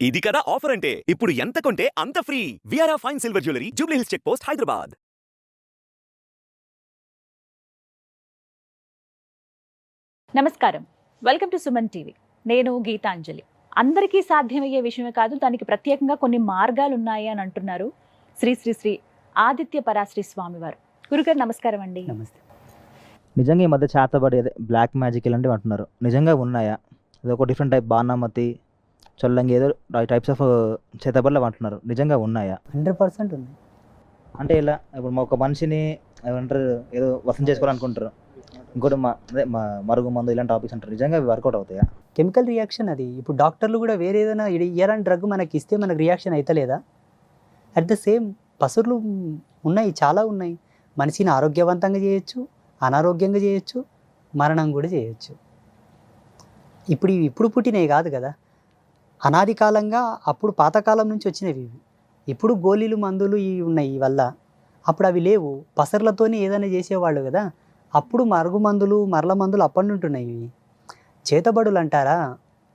ఇది కదా ఆఫర్ అంటే ఇప్పుడు ఎంత కొంటే అంత ఫ్రీ. విఆర్ఆ fine silver jewellery, Jubilee Hills check post, Hyderabad. నమస్కారం, వెల్కమ్ టు సుమన్ టీవీ. నేను గీతాంజలి. అందరికీ సాధ్యమయ్యే విషయమే కాదు, దానికి ప్రత్యేకంగా కొన్ని మార్గాలు ఉన్నాయి అని అంటున్నారు శ్రీ శ్రీ శ్రీ ఆదిత్య పరాశ్రీ స్వామివారు. గురుగారు నమస్కారం అండి. నమస్తే. నిజంగా ఈ మధ్య చేతబడి అదే బ్లాక్ మ్యాజిక్ ఇలాంటివి అంటున్నారు, నిజంగా ఉన్నాయా? అది ఒక డిఫరెంట్ టైప్ బాణామతి చొల్లంగి ఏదో టైప్స్ ఆఫ్ చేతబడులు అంటున్నారు, నిజంగా ఉన్నాయా? 100% ఉంది. అంటే ఇలా ఇప్పుడు ఒక మనిషిని ఏమంటారు ఏదో వసం చేసుకోవాలనుకుంటారు, ఇంకోటి అదే మరుగు మందు ఇలాంటి టాపిక్స్ అంటారు, నిజంగా అవి వర్కౌట్ అవుతాయా? కెమికల్ రియాక్షన్ అది. ఇప్పుడు డాక్టర్లు కూడా వేరే ఏదైనా ఇయరాని డ్రగ్ మనకి ఇస్తే మనకు రియాక్షన్ అవుతలేదా? అట్ ద సేమ్ పసురులు ఉన్నాయి, చాలా ఉన్నాయి. మనిషిని ఆరోగ్యవంతంగా చేయొచ్చు, అనారోగ్యంగా చేయొచ్చు, మరణం కూడా చేయొచ్చు. ఇప్పుడు పుట్టినవి కాదు కదా, అనాది కాలంగా అప్పుడు పాతకాలం నుంచి వచ్చినవి ఇవి. ఇప్పుడు గోళీలు మందులు ఇవి ఉన్నాయి వల్ల, అప్పుడు అవి లేవు. పసర్లతోనే ఏదైనా చేసేవాళ్ళు కదా, అప్పుడు మరుగు మందులు మరల మందులు అప్పటి నుండి ఉన్నాయి. ఇవి చేతబడులు అంటారా?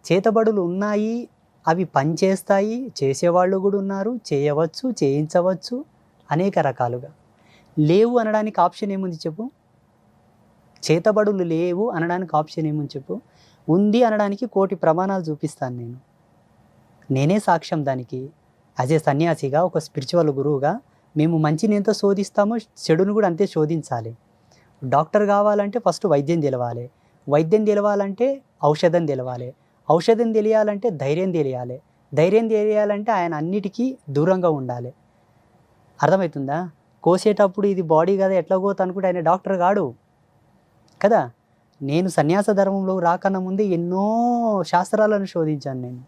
చేతబడులు ఉన్నాయి, అవి పనిచేస్తాయి, చేసేవాళ్ళు కూడా ఉన్నారు, చేయవచ్చు, చేయించవచ్చు అనేక రకాలుగా. లేవు అనడానికి ఆప్షన్ ఏముంది చెప్పు? చేతబడులు లేవు అనడానికి ఆప్షన్ ఏముంది చెప్పు? ఉంది అనడానికి కోటి ప్రమాణాలు చూపిస్తాను నేనే సాక్ష్యం దానికి. యాజ్ ఏ సన్యాసిగా, ఒక స్పిరిచువల్ గురువుగా మేము మంచిని ఎంత శోధిస్తామో చెడును కూడా అంతే శోధించాలి. డాక్టర్ కావాలంటే ఫస్ట్ వైద్యం తెలవాలి, వైద్యం తెలవాలంటే ఔషధం తెలవాలి, ఔషధం తెలియాలంటే ధైర్యం తెలియాలి, ధైర్యం తెలియాలంటే ఆయన అన్నిటికీ దూరంగా ఉండాలి. అర్థమవుతుందా? కోసేటప్పుడు ఇది బాడీ కదా ఎట్లా కోత అనుకుంటే ఆయన డాక్టర్ కాడు కదా. నేను సన్యాస ధర్మంలో రాకన్నా ముందే ఎన్నో శాస్త్రాలను శోధించాను నేను.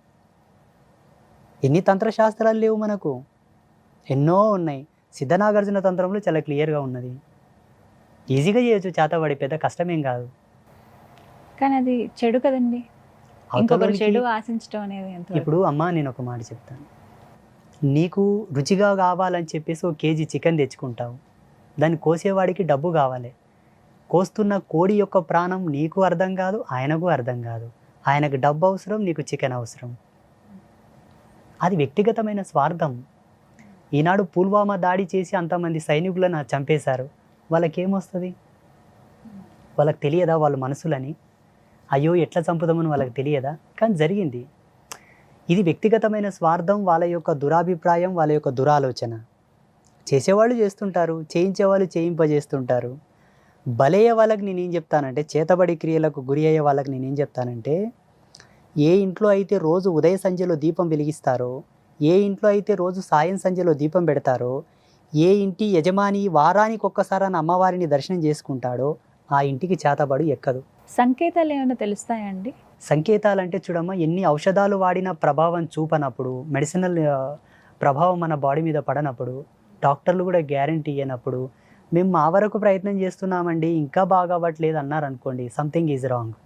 ఎన్ని తంత్రశాస్త్రాలు లేవు మనకు? ఎన్నో ఉన్నాయి. సిద్ధనాగార్జున తంత్రంలో చాలా క్లియర్గా ఉన్నది. ఈజీగా చేయొచ్చు, చేతబడి పెద్ద కష్టమేం కాదు. కానీ అది చెడు కదండి, ఇంకొకరు చెడు ఆశించడం అనేది ఎంత. ఇప్పుడు అమ్మ నేను ఒక మాట చెప్తాను, నీకు రుచిగా కావాలని చెప్పేసి ఒక కేజీ చికెన్ తెచ్చుకుంటావు, దాన్ని కోసేవాడికి డబ్బు కావాలి. కోస్తున్న కోడి యొక్క ప్రాణం నీకు అర్థం కాదు, ఆయనకు అర్థం కాదు. ఆయనకు డబ్బు అవసరం, నీకు చికెన్ అవసరం. అది వ్యక్తిగతమైన స్వార్థం. ఈనాడు పుల్వామా దాడి చేసి అంతమంది సైనికులను చంపేశారు, వాళ్ళకేమొస్తుంది? వాళ్ళకి తెలియదా వాళ్ళ మనసులని? అయ్యో ఎట్లా చంపుదామని వాళ్ళకి తెలియదా? కానీ జరిగింది. ఇది వ్యక్తిగతమైన స్వార్థం, వాళ్ళ యొక్క దురాభిప్రాయం, వాళ్ళ యొక్క దురాలోచన. చేసేవాళ్ళు చేస్తుంటారు, చేయించేవాళ్ళు చేయింపజేస్తుంటారు. బలయ్యే వాళ్ళకి నేనేం చెప్తానంటే, చేతబడి క్రియలకు గురి అయ్యే వాళ్ళకి నేనేం చెప్తానంటే, ఏ ఇంట్లో అయితే రోజు ఉదయ సంధ్యలో దీపం వెలిగిస్తారో, ఏ ఇంట్లో అయితే రోజు సాయం సంధ్యలో దీపం పెడతారో, ఏ ఇంటి యజమాని వారానికి ఒక్కసారి అమ్మవారిని దర్శనం చేసుకుంటాడో ఆ ఇంటికి చేతబడు ఎక్కదు. సంకేతాలు ఏమైనా తెలుస్తాయండి? సంకేతాలు అంటే చూడమ్మా, ఎన్ని ఔషధాలు వాడినా ప్రభావం చూపనప్పుడు, మెడిసినల్ ప్రభావం మన బాడీ మీద పడనప్పుడు, డాక్టర్లు కూడా గ్యారంటీ ఇవ్వనప్పుడు, మేము మా వరకు ప్రయత్నం చేస్తున్నామండి ఇంకా బాగా అవ్వట్లేదు అన్నారనుకోండి, సంథింగ్ ఈజ్ రాంగ్.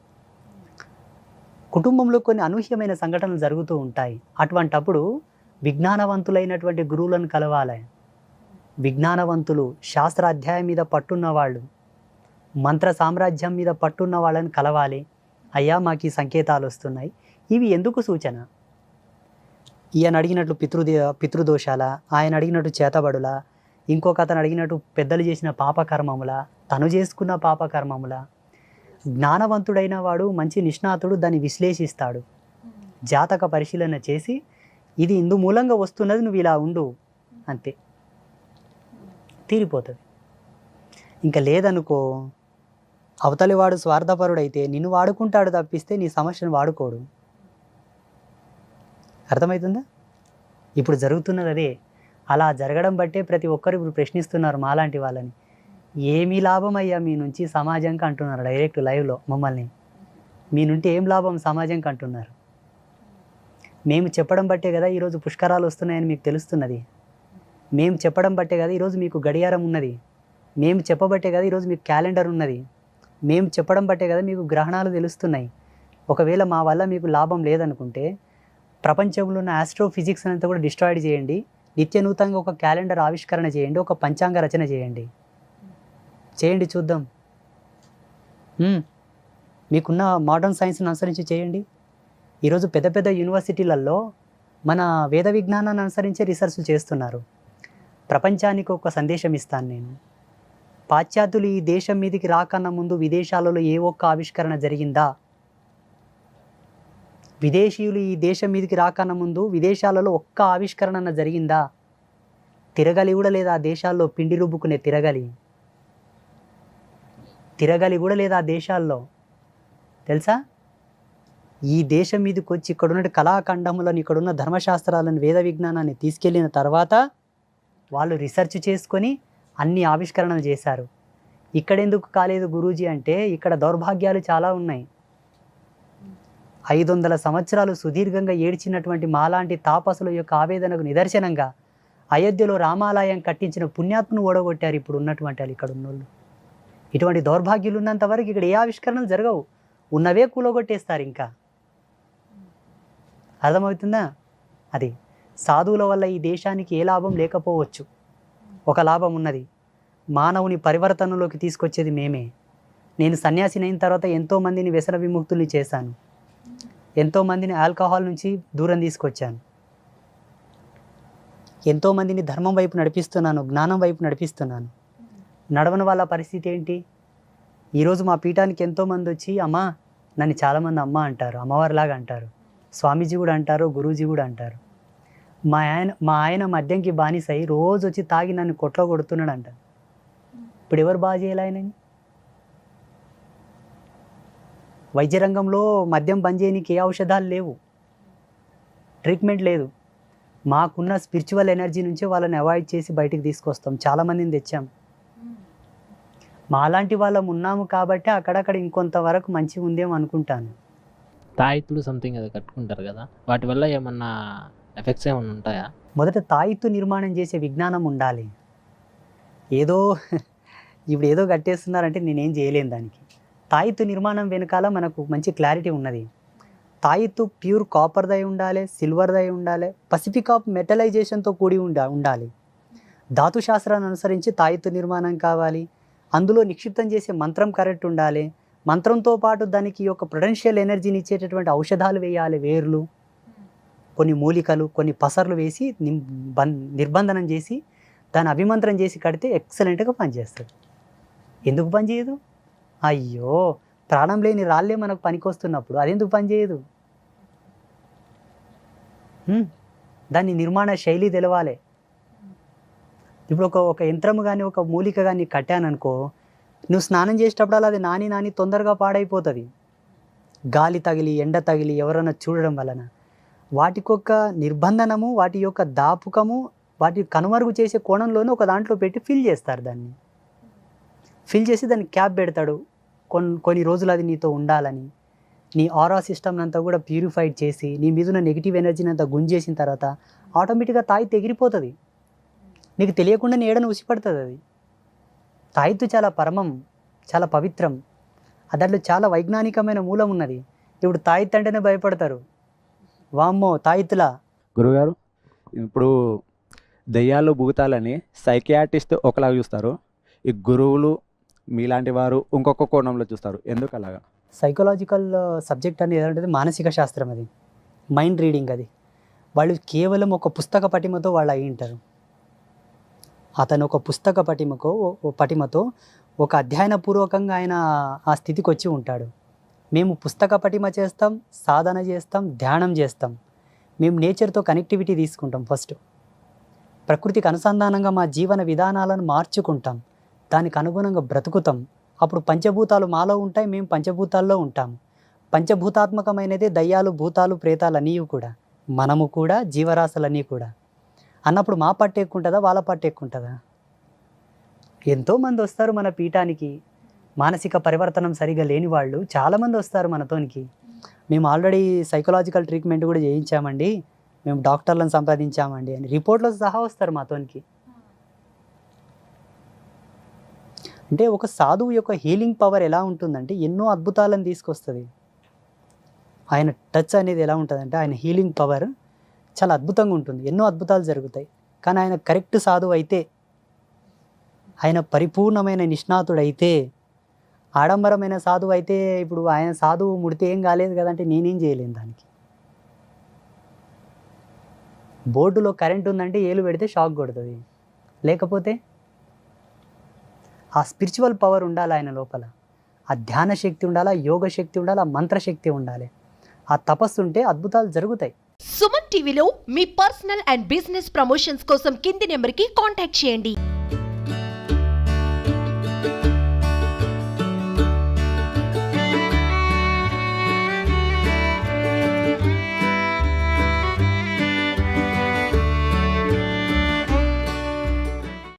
కుటుంబంలో కొన్ని అనూహ్యమైన సంఘటనలు జరుగుతూ ఉంటాయి. అటువంటప్పుడు విజ్ఞానవంతులైనటువంటి గురువులను కలవాలి. విజ్ఞానవంతులు, శాస్త్ర అధ్యాయం మీద పట్టున్న వాళ్ళు, మంత్ర సామ్రాజ్యం మీద పట్టున్న వాళ్ళని కలవాలి. అయ్యా మాకు ఈ సంకేతాలు వస్తున్నాయి, ఇవి ఎందుకు సూచన? ఈయన అడిగినట్లు పితృదోషాల, ఆయన అడిగినట్టు చేతబడుల, ఇంకొక అతను అడిగినట్టు పెద్దలు చేసిన పాపకర్మముల, తను చేసుకున్న పాపకర్మముల. జ్ఞానవంతుడైన వాడు, మంచి నిష్ణాతుడు దాన్ని విశ్లేషిస్తాడు, జాతక పరిశీలన చేసి ఇది ఇందు మూలంగా వస్తున్నది, నువ్వు ఇలా ఉండు, అంతే, తీరిపోతుంది. ఇంకా లేదనుకో, అవతలి వాడు స్వార్థపరుడైతే నిన్ను వాడుకుంటాడు తప్పిస్తే నీ సమస్యను వాడుకోడు. అర్థమవుతుందా? ఇప్పుడు జరుగుతున్నది అదే. అలా జరగడం బట్టే ప్రతి ఒక్కరు ఇప్పుడు ప్రశ్నిస్తున్నారు మాలాంటి వాళ్ళని, ఏమీ లాభం అయ్యా మీ నుంచి సమాజంకి అంటున్నారు. డైరెక్ట్ లైవ్లో మమ్మల్ని, మీ నుండి ఏం లాభం సమాజంకి అంటున్నారు. మేము చెప్పడం బట్టే కదా ఈరోజు పుష్కరాలు వస్తున్నాయని మీకు తెలుస్తున్నది. మేము చెప్పడం బట్టే కదా ఈరోజు మీకు గడియారం ఉన్నది. మేము చెప్పబట్టే కదా ఈరోజు మీకు క్యాలెండర్ ఉన్నది. మేము చెప్పడం బట్టే కదా మీకు గ్రహణాలు తెలుస్తున్నాయి. ఒకవేళ మా వల్ల మీకు లాభం లేదనుకుంటే ప్రపంచంలో ఉన్న ఆస్ట్రోఫిజిక్స్ అంతా కూడా డిస్ట్రాయిడ్ చేయండి, నిత్య నూతనంగా ఒక క్యాలెండర్ ఆవిష్కరణ చేయండి, ఒక పంచాంగ రచన చేయండి చూద్దాం. మీకున్న మోడర్న్ సైన్స్ని అనుసరించి చేయండి. ఈరోజు పెద్ద పెద్ద యూనివర్సిటీలలో మన వేద విజ్ఞానాన్ని అనుసరించే రీసెర్చ్ చేస్తున్నారు. ప్రపంచానికి ఒక సందేశం ఇస్తాను నేను. పాశ్చాత్యులు ఈ దేశం మీదకి రాకన్నా ముందు విదేశాలలో ఏ ఒక్క ఆవిష్కరణ జరిగిందా? విదేశీయులు ఈ దేశం మీదకి రాకన్నా ముందు విదేశాలలో ఒక్క ఆవిష్కరణ జరిగిందా? తిరగలి కూడా లేదా ఆ దేశాల్లో, పిండి రుబ్బుకునే తిరగలి కూడా లేదా ఆ దేశాల్లో, తెలుసా? ఈ దేశం మీదకి వచ్చి ఇక్కడున్న కళాఖండములను, ఇక్కడున్న ధర్మశాస్త్రాలను, వేద విజ్ఞానాన్ని తీసుకెళ్ళిన తర్వాత వాళ్ళు రీసెర్చ్ చేసుకొని అన్ని ఆవిష్కరణలు చేశారు. ఇక్కడెందుకు కాలేదు గురూజీ అంటే ఇక్కడ దౌర్భాగ్యాలు చాలా ఉన్నాయి. 500 సంవత్సరాలు సుదీర్ఘంగా ఏడ్చినటువంటి మాలాంటి తాపసుల యొక్క ఆవేదనకు నిదర్శనంగా అయోధ్యలో రామాలయం కట్టించిన పుణ్యాత్మను ఓడగొట్టారు ఇప్పుడు ఉన్నటువంటి వాళ్ళు, ఇక్కడ ఉన్నోళ్ళు. ఇటువంటి దౌర్భాగ్యులు ఉన్నంత వరకు ఇక్కడ ఏ ఆవిష్కరణలు జరగవు, ఉన్నవే కూలగొట్టేస్తారు. ఇంకా అర్థమవుతుందా? అది సాధువుల వల్ల ఈ దేశానికి ఏ లాభం లేకపోవచ్చు, ఒక లాభం ఉన్నది. మానవుని పరివర్తనలోకి తీసుకొచ్చేది మేమే. నేను సన్యాసిని అయిన తర్వాత ఎంతోమందిని వ్యసన విముక్తుల్ని చేశాను, ఎంతోమందిని ఆల్కహాల్ నుంచి దూరం తీసుకొచ్చాను, ఎంతోమందిని ధర్మం వైపు నడిపిస్తున్నాను, జ్ఞానం వైపు నడిపిస్తున్నాను. నడవని వాళ్ళ పరిస్థితి ఏంటి? ఈరోజు మా పీఠానికి ఎంతోమంది వచ్చి అమ్మా, నన్ను చాలామంది అమ్మ అంటారు, అమ్మవారిలాగా అంటారు, స్వామీజీ కూడా అంటారు, గురూజీ కూడా అంటారు. మా ఆయన మద్యంకి బానిసై రోజు వచ్చి తాగి నన్ను కొట్లో కొడుతున్నాడు అంటారు. ఇప్పుడు ఎవరు బాగా చేయాలి ఆయనని? వైద్య రంగంలో మద్యం బంద్ చేయడానికి ఏ ఔషధాలు లేవు, ట్రీట్మెంట్ లేదు. మాకున్న స్పిరిచువల్ ఎనర్జీ నుంచే వాళ్ళని అవాయిడ్ చేసి బయటికి తీసుకొస్తాం. చాలామందిని తెచ్చాం. మాలాంటి వాళ్ళం ఉన్నాము కాబట్టి అక్కడక్కడ ఇంకొంతవరకు మంచిగా ఉందేమో అనుకుంటాను. తాయితులు సంథింగ్ అది కట్టుకుంటారు కదా, వాటి వల్ల ఏమన్నా ఎఫెక్ట్స్ ఏమన్నా ఉంటాయా? మొదట తాయిత్తు నిర్మాణం చేసే విజ్ఞానం ఉండాలి. ఏదో ఇప్పుడు ఏదో కట్టేస్తున్నారంటే నేనేం చేయలేను దానికి. తాయిత్తు నిర్మాణం వెనకాల మనకు మంచి క్లారిటీ ఉన్నది. తాయిత్తు ప్యూర్ కాపర్దై ఉండాలి, సిల్వర్దై ఉండాలి, పసిఫిక్ ఆఫ్ మెటలైజేషన్తో కూడి ఉండాలి. ధాతు శాస్త్రాన్ని అనుసరించి తాయిత్తు నిర్మాణం కావాలి. అందులో నిక్షిప్తం చేసే మంత్రం కరెక్ట్ ఉండాలి. మంత్రంతో పాటు దానికి ఒక పొటెన్షియల్ ఎనర్జీని ఇచ్చేటటువంటి ఔషధాలు వేయాలి, వేర్లు, కొన్ని మూలికలు, కొన్ని పసర్లు వేసి నిర్బంధనం చేసి దాన్ని అభిమంత్రం చేసి కడితే ఎక్సలెంట్గా పనిచేస్తుంది. ఎందుకు పనిచేయదు? అయ్యో, ప్రాణం లేని రాళ్ళే మనకు పనికొస్తున్నప్పుడు అదెందుకు పనిచేయదు? దాని నిర్మాణ శైలి తెలవాలి. ఇప్పుడు ఒక యంత్రము కానీ ఒక మూలిక కానీ కట్టాననుకో, నువ్వు స్నానం చేసేటప్పుడు అది నాని తొందరగా పాడైపోతుంది. గాలి తగిలి, ఎండ తగిలి, ఎవరైనా చూడడం వలన వాటికొక నిర్బంధనము, వాటి యొక్క దాపుకము, వాటి కనుమరుగు చేసే కోణంలోనే ఒక దాంట్లో పెట్టి ఫిల్ చేస్తారు. దాన్ని ఫిల్ చేసి దాన్ని క్యాప్ పెడతాడు. కొన్ని రోజులు అది నీతో ఉండాలని, నీ ఆరా సిస్టమ్ అంతా కూడా ప్యూరిఫైడ్ చేసి నీ మీద ఉన్న నెగిటివ్ ఎనర్జీని అంతా గుంజేసిన తర్వాత ఆటోమేటిక్గా తాయిత్తు ఎగిరిపోతుంది. నీకు తెలియకుండా నీ ఏడను ఉసిపడుతుంది. అది తాయిత్తు చాలా పరమం, చాలా పవిత్రం. దాంట్లో చాలా వైజ్ఞానికమైన మూలం ఉన్నది. ఇప్పుడు తాయిత్తు అంటేనే భయపడతారు. వామ్మో తాయిత్తులా. గురుగారు, ఇప్పుడు దెయ్యాలు భూతాలని సైకియాట్రిస్ట్ ఒకలాగా చూస్తారు, ఈ గురువులు మీలాంటి వారు ఇంకొక కోణంలో చూస్తారు. ఎందుకు అలాగా? సైకలాజికల్ సబ్జెక్ట్ అనేది ఏదంటే మానసిక శాస్త్రం, అది మైండ్ రీడింగ్. అది వాళ్ళు కేవలం ఒక పుస్తక పటిమతో వాళ్ళు అయి ఉంటారు. అతను ఒక పుస్తక పటిమతో ఒక అధ్యయనపూర్వకంగా ఆయన ఆ స్థితికి వచ్చి ఉంటాడు. మేము పుస్తక పటిమ చేస్తాం, సాధన చేస్తాం, ధ్యానం చేస్తాం. మేము నేచర్తో కనెక్టివిటీ తీసుకుంటాం. ఫస్ట్ ప్రకృతికి అనుసంధానంగా మా జీవన విధానాలను మార్చుకుంటాం, దానికి అనుగుణంగా బ్రతుకుతాం. అప్పుడు పంచభూతాలు మాలో ఉంటాయి, మేము పంచభూతాల్లో ఉంటాం. పంచభూతాత్మకమైనదే దయ్యాలు, భూతాలు, ప్రేతాలు అన్నీ కూడా, మనము కూడా, జీవరాశులన్నీ కూడా. అన్నప్పుడు మా పట్టు ఎక్కువ ఉంటుందా, వాళ్ళ పట్టు ఎక్కువ ఉంటుందా? ఎంతోమంది వస్తారు మన పీఠానికి, మానసిక పరివర్తనం సరిగా లేని వాళ్ళు చాలామంది వస్తారు మనతోనికి. మేము ఆల్రెడీ సైకలాజికల్ ట్రీట్మెంట్ కూడా చేయించామండి, మేము డాక్టర్లను సంపాదించామండి అని రిపోర్ట్లో సహా వస్తారు మాతోనికి. అంటే ఒక సాధువు యొక్క హీలింగ్ పవర్ ఎలా ఉంటుందంటే ఎన్నో అద్భుతాలను తీసుకొస్తుంది. ఆయన టచ్ అనేది ఎలా ఉంటుందంటే ఆయన హీలింగ్ పవర్ చాలా అద్భుతంగా ఉంటుంది, ఎన్నో అద్భుతాలు జరుగుతాయి. కానీ ఆయన కరెక్ట్ సాధువు అయితే, ఆయన పరిపూర్ణమైన నిష్ణాతుడైతే, ఆడంబరమైన సాధువు అయితే, ఇప్పుడు ఆయన సాధువు ముడితే ఏం కాలేదు కదంటే నేనేం చేయలేను దానికి. బోర్డులో కరెంట్ ఉందంటే ఏలు పెడితే షాక్ కొడుతుంది, లేకపోతే ఆ స్పిరిచువల్ పవర్ ఉండాలి ఆయన లోపల, ఆ ధ్యాన శక్తి ఉండాలి, యోగ శక్తి ఉండాలి, ఆ మంత్రశక్తి ఉండాలి, ఆ తపస్సు ఉంటే అద్భుతాలు జరుగుతాయి. సుమన్ టీవీలో మీ పర్సనల్ అండ్ బిజినెస్ ప్రమోషన్స్ కోసం కింది నెంబర్కి కాంటాక్ట్ చేయండి.